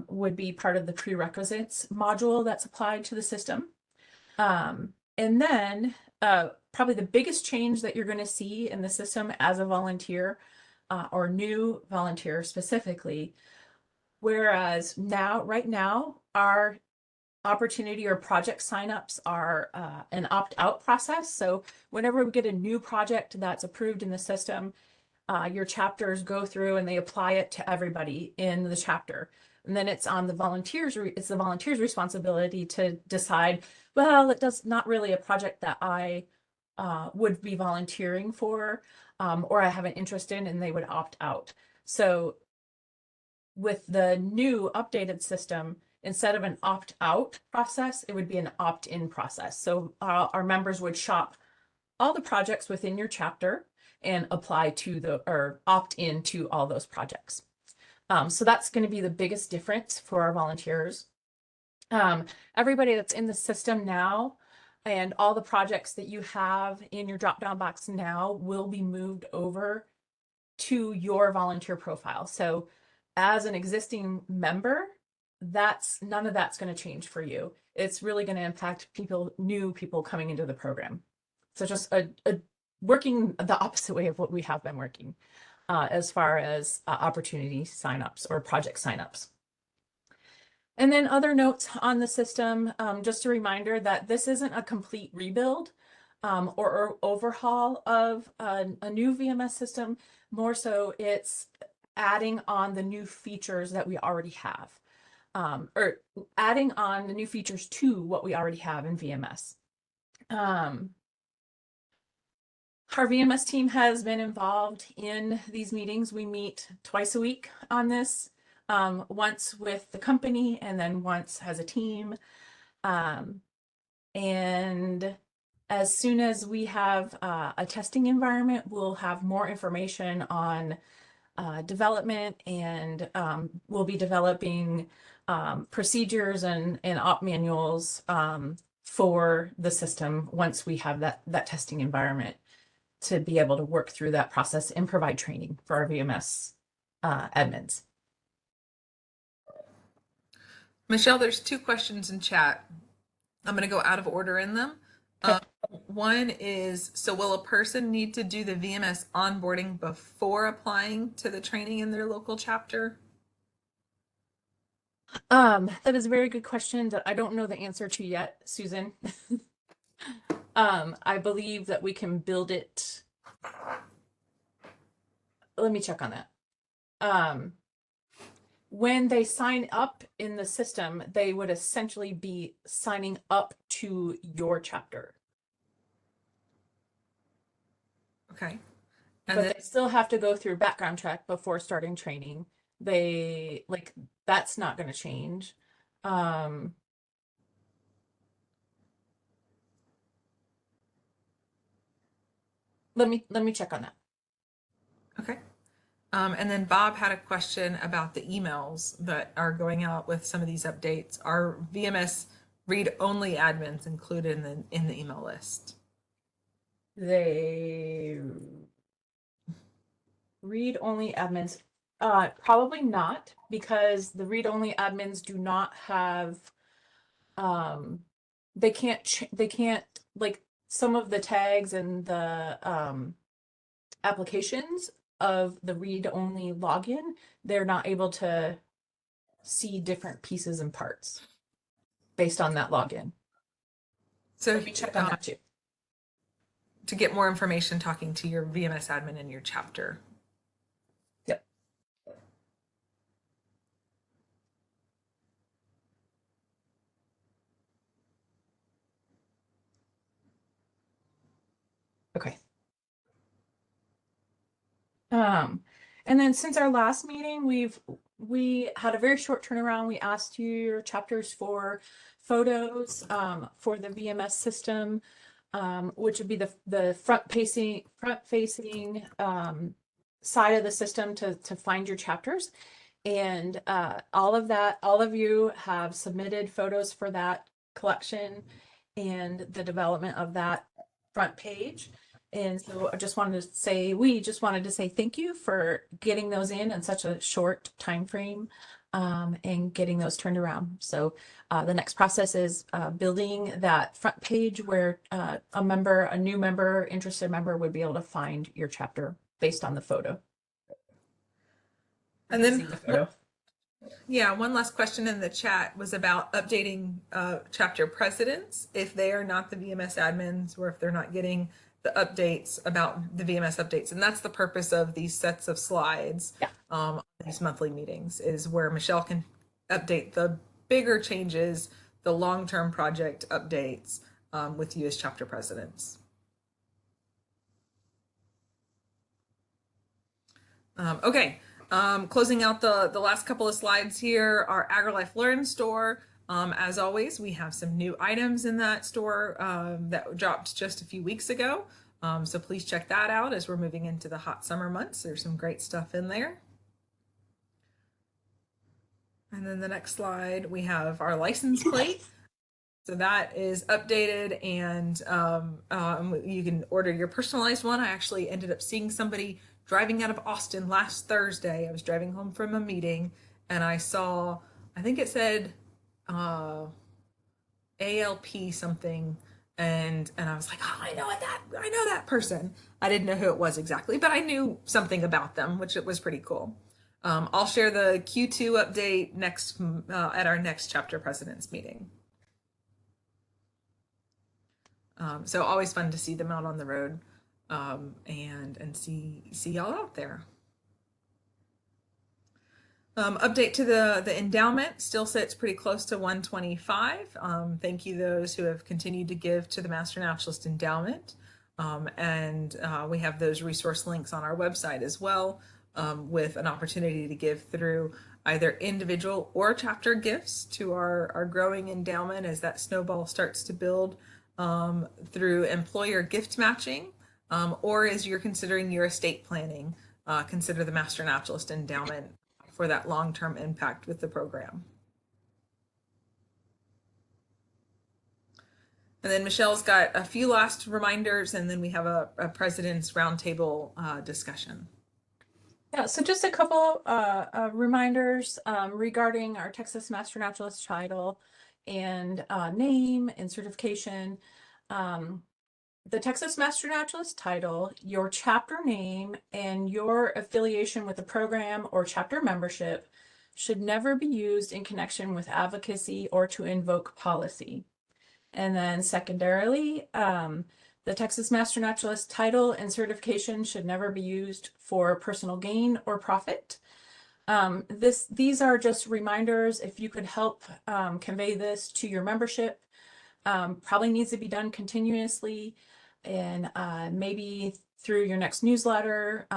would be part of the prerequisites module that's applied to the system. And then probably the biggest change that you're going to see in the system as a volunteer or new volunteer specifically, whereas right now, our opportunity or project signups are an opt-out process. So whenever we get a new project that's approved in the system, your chapters go through and they apply it to everybody in the chapter. And then it's on the volunteers, it's the volunteers' responsibility to decide, well, it does not really a project that I would be volunteering for, or I have an interest in, and they would opt out. So with the new updated system, instead of an opt-out process, it would be an opt-in process. So our members would shop all the projects within your chapter and apply to or opt in to all those projects. So that's going to be the biggest difference for our volunteers. Everybody that's in the system now and all the projects that you have in your drop-down box now will be moved over to your volunteer profile. So as an existing member, none of that's going to change for you. It's really going to impact new people coming into the program. So just a working the opposite way of what we have been working as far as opportunity signups or project signups. And then other notes on the system, just a reminder that this isn't a complete rebuild or overhaul of a new VMS system. More so, it's adding on the new features that we already have, or adding on the new features to what we already have in VMS. Our VMS team has been involved in these meetings. We meet twice a week on this, once with the company and then once as a team. And as soon as we have a testing environment, we'll have more information on development, and we'll be developing procedures and op manuals for the system once we have that testing environment to be able to work through that process and provide training for our VMS admins. Michelle, there's 2 questions in chat. I'm going to go out of order in them. One is, so will a person need to do the VMS onboarding before applying to the training in their local chapter? That is a very good question that I don't know the answer to yet, Susan. I believe that we can build it. Let me check on that. When they sign up in the system, they would essentially be signing up to your chapter. Okay. And but they still have to go through background check before starting training. That's not going to change. Let me check on that. Okay. And then Bob had a question about the emails that are going out with some of these updates. Are VMS read-only admins included in the email list? They read-only admins, probably not, because the read-only admins do not have, they can't like some of the tags and the applications of the read-only login, they're not able to see different pieces and parts based on that login. So We checked on that too. to get more information, talking to your VMS admin in your chapter. Yep. Okay. And then since our last meeting, we had a very short turnaround. We asked your chapters for photos for the VMS system, which would be the front facing side of the system to find your chapters. And all of you have submitted photos for that collection and the development of that front page. And so I just wanted to say, we just wanted to say thank you for getting those in such a short time frame and getting those turned around. So the next process is building that front page where a new member, interested member would be able to find your chapter based on the photo. And then, Using the photo. yeah, one last question in the chat was about updating chapter presidents if they are not the VMS admins, or if they're not getting the updates about the VMS updates. And that's the purpose of these sets of slides. Yeah. These monthly meetings is where Michelle can update the bigger changes, the long-term project updates with you as chapter presidents. Okay. Closing out the last couple of slides here, our AgriLife Learn store. As always, we have some new items in that store that dropped just a few weeks ago. So please check that out as we're moving into the hot summer months. There's some great stuff in there. And then the next slide, we have our license plate. So that is updated, and you can order your personalized one. I actually ended up seeing somebody driving out of Austin last Thursday. I was driving home from a meeting, and I saw, I think it said ALP something, and I was like, oh, I know that person. I didn't know who it was exactly, but I knew something about them, which it was pretty cool. I'll share the Q2 update next at our next chapter presidents meeting. So always fun to see them out on the road and see y'all out there. Update to the endowment still sits pretty close to 125. Thank you those who have continued to give to the Master Naturalist Endowment. And we have those resource links on our website as well, with an opportunity to give through either individual or chapter gifts to our growing endowment as that snowball starts to build, through employer gift matching, or as you're considering your estate planning, consider the Master Naturalist Endowment for that long-term impact with the program. And then Michelle's got a few last reminders, and then we have a President's Roundtable discussion. Yeah, so just a couple reminders regarding our Texas Master Naturalist title and name and certification. The Texas Master Naturalist title, your chapter name, and your affiliation with the program or chapter membership should never be used in connection with advocacy or to invoke policy. And then secondarily, the Texas Master Naturalist title and certification should never be used for personal gain or profit. These are just reminders. If you could help convey this to your membership, probably needs to be done continuously, and maybe through your next newsletter,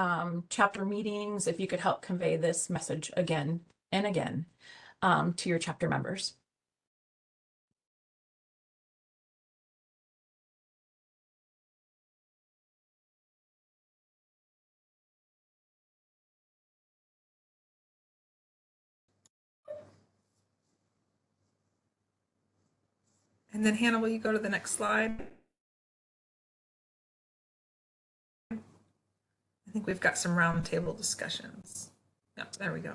chapter meetings, if you could help convey this message again and again to your chapter members. And then Hannah, will you go to the next slide? I think we've got some roundtable discussions. Yep, there we go.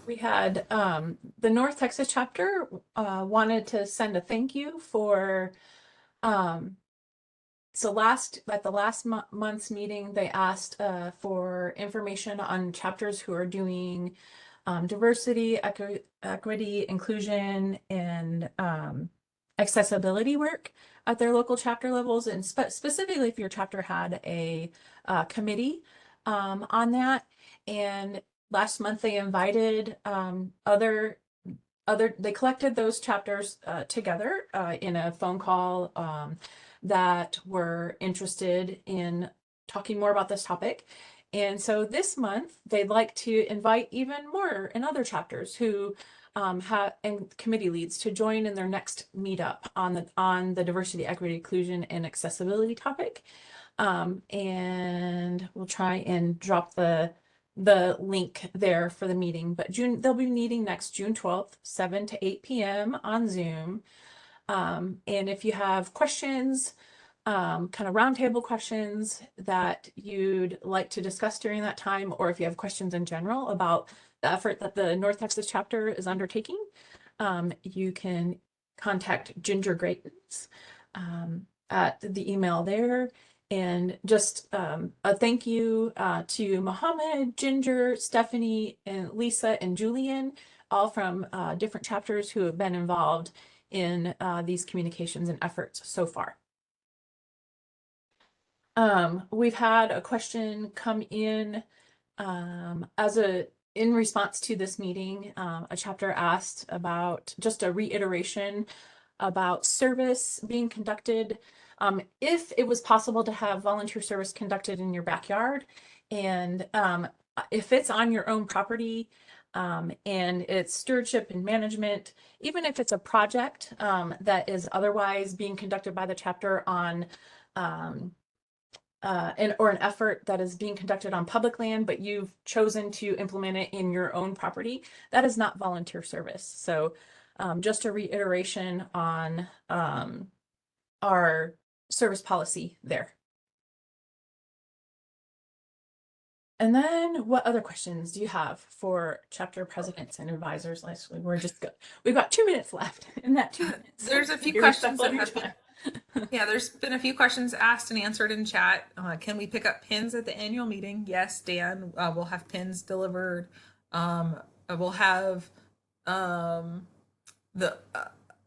We had the North Texas chapter wanted to send a thank you for So at the last month's meeting, they asked for information on chapters who are doing diversity, equity, inclusion, and accessibility work at their local chapter levels, and specifically if your chapter had a committee on that. And last month they invited they collected those chapters together in a phone call that were interested in talking more about this topic. And so this month they'd like to invite even more and other chapters who have and committee leads to join in their next meetup on the diversity, equity, inclusion, and accessibility topic. And we'll try and drop the link there for the meeting, but they'll be meeting next June 12th, 7 to 8 p.m. on Zoom. And if you have questions, kind of roundtable questions that you'd like to discuss during that time, or if you have questions in general about the effort that the North Texas chapter is undertaking, you can contact Ginger Greatens at the email there. And just a thank you to Mohammed, Ginger, Stephanie, and Lisa and Julian, all from different chapters who have been involved in these communications and efforts so far. We've had a question come in in response to this meeting. A chapter asked about just a reiteration about service being conducted. If it was possible to have volunteer service conducted in your backyard, and if it's on your own property, and it's stewardship and management, even if it's a project that is otherwise being conducted by the chapter on or an effort that is being conducted on public land, but you've chosen to implement it in your own property, that is not volunteer service. So just a reiteration on our service policy there. And then what other questions do you have for chapter presidents and advisors? Leslie, we've got 2 minutes left in that 2 minutes. There's a few questions that have yeah, there's been a few questions asked and answered in chat. Can we pick up pins at the annual meeting? Yes, Dan, we'll have pins delivered. We'll have the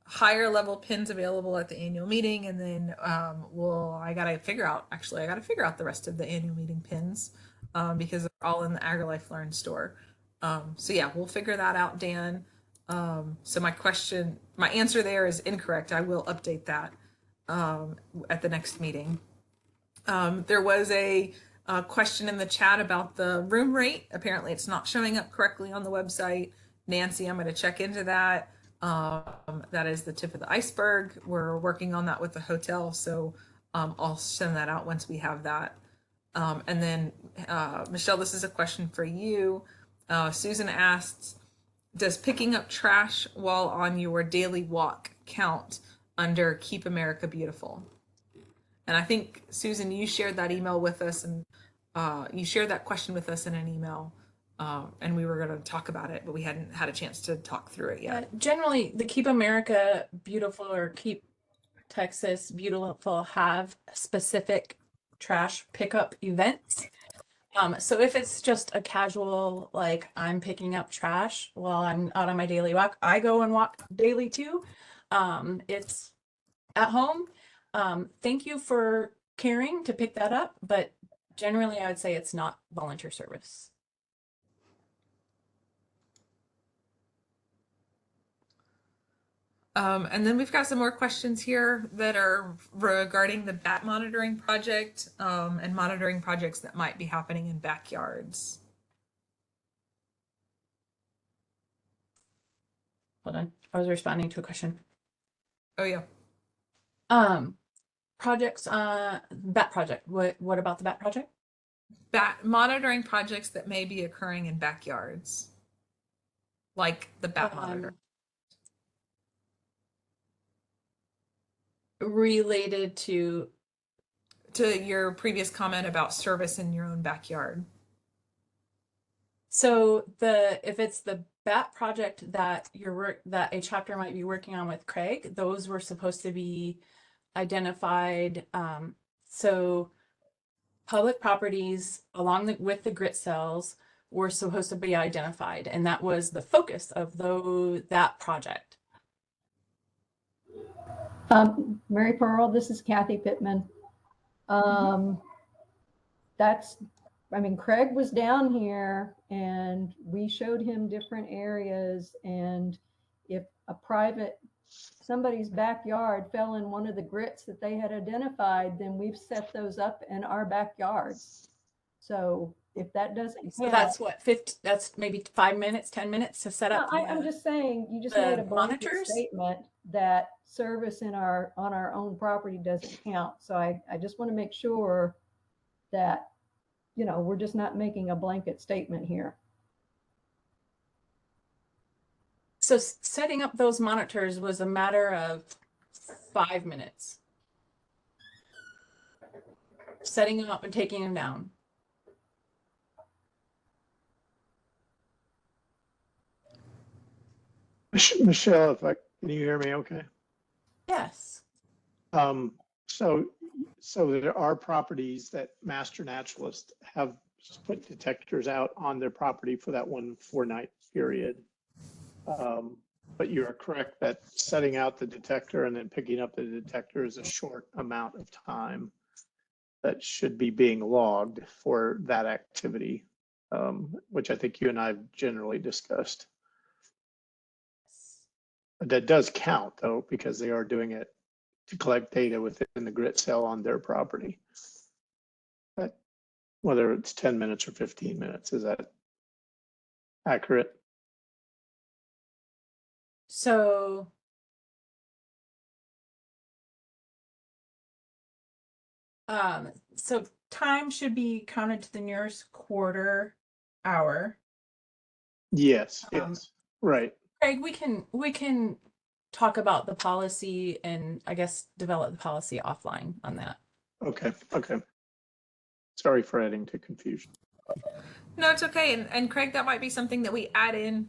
higher level pins available at the annual meeting, and then I gotta figure out the rest of the annual meeting pins because they're all in the AgriLife Learn store. So yeah, we'll figure that out, Dan. So my answer there is incorrect. I will update that at the next meeting. There was a question in the chat about the room rate. Apparently it's not showing up correctly on the website. Nancy, I'm going to check into that. That is the tip of the iceberg. We're working on that with the hotel, so I'll send that out once we have that. And then Michelle, this is a question for you. Susan asks, does picking up trash while on your daily walk count under Keep America Beautiful? And I think, Susan, you shared that email with us, and you shared that question with us in an email, and we were going to talk about it, but we hadn't had a chance to talk through it yet. Generally, the Keep America Beautiful or Keep Texas Beautiful have specific trash pickup events. So if it's just a casual, like I'm picking up trash while I'm out on my daily walk, I go and walk daily too. It's at home. Thank you for caring to pick that up, but generally I would say it's not volunteer service. And then we've got some more questions here that are regarding the bat monitoring project and monitoring projects that might be happening in backyards. Hold on, I was responding to a question. Oh yeah. Projects, bat project. What about the bat project? Bat monitoring projects that may be occurring in backyards, like the bat monitor. Related to your previous comment about service in your own backyard. So if it's the bat project that that a chapter might be working on with Craig, those were supposed to be identified So public properties with the grit cells were supposed to be identified, and that was the focus of that project. Mary Pearl, this is Kathy Pittman. Craig was down here and we showed him different areas, and if somebody's backyard fell in one of the grits that they had identified, then we've set those up in our backyards. So if that doesn't So that's what, that's maybe 5 minutes, 10 minutes to set up. I'm just saying, you just made a blanket monitors statement that service on our own property doesn't count. So I just want to make sure that, we're just not making a blanket statement here. So setting up those monitors was a matter of 5 minutes. Setting them up and taking them down. Michelle, can you hear me okay? Yes. So there are properties that master naturalists have put detectors out on their property for that 1 4-night period. But you are correct that setting out the detector and then picking up the detector is a short amount of time that should be being logged for that activity, which I think you and I have generally discussed. That does count though, because they are doing it to collect data within the grit cell on their property. But whether it's 10 minutes or 15 minutes, is that accurate? So so time should be counted to the nearest quarter hour. Yes, yes, right. Craig, we can talk about the policy and I guess develop the policy offline on that. Okay. Sorry for adding to confusion. No, it's okay. And Craig, that might be something that we add in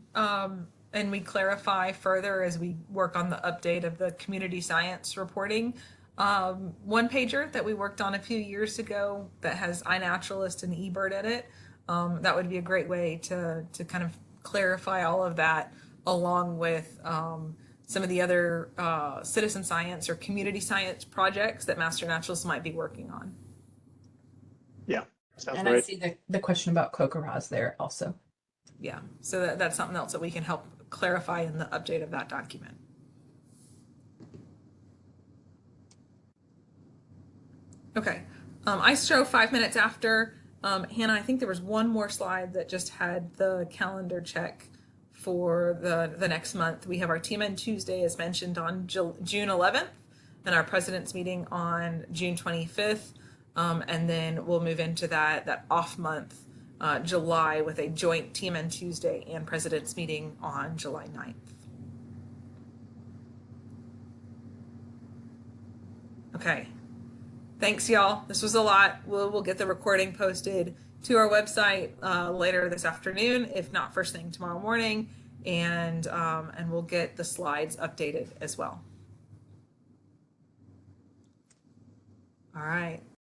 and we clarify further as we work on the update of the community science reporting. One pager that we worked on a few years ago that has iNaturalist and eBird in it. That would be a great way to kind of clarify all of that, along with some of the other citizen science or community science projects that Master Naturalists might be working on. Yeah, sounds And right. I see the question about Kokoraz there also. Yeah, so that's something else that we can help clarify in the update of that document. Okay, I show 5 minutes after. Hannah, I think there was one more slide that just had the calendar check for the next month. We have our TMN Tuesday, as mentioned, on June 11th, and our president's meeting on June 25th. And then we'll move into that off month, July, with a joint TMN Tuesday and president's meeting on July 9th. Okay. Thanks, y'all. This was a lot. We'll get the recording posted to our website later this afternoon, if not first thing tomorrow morning, and we'll get the slides updated as well. All right.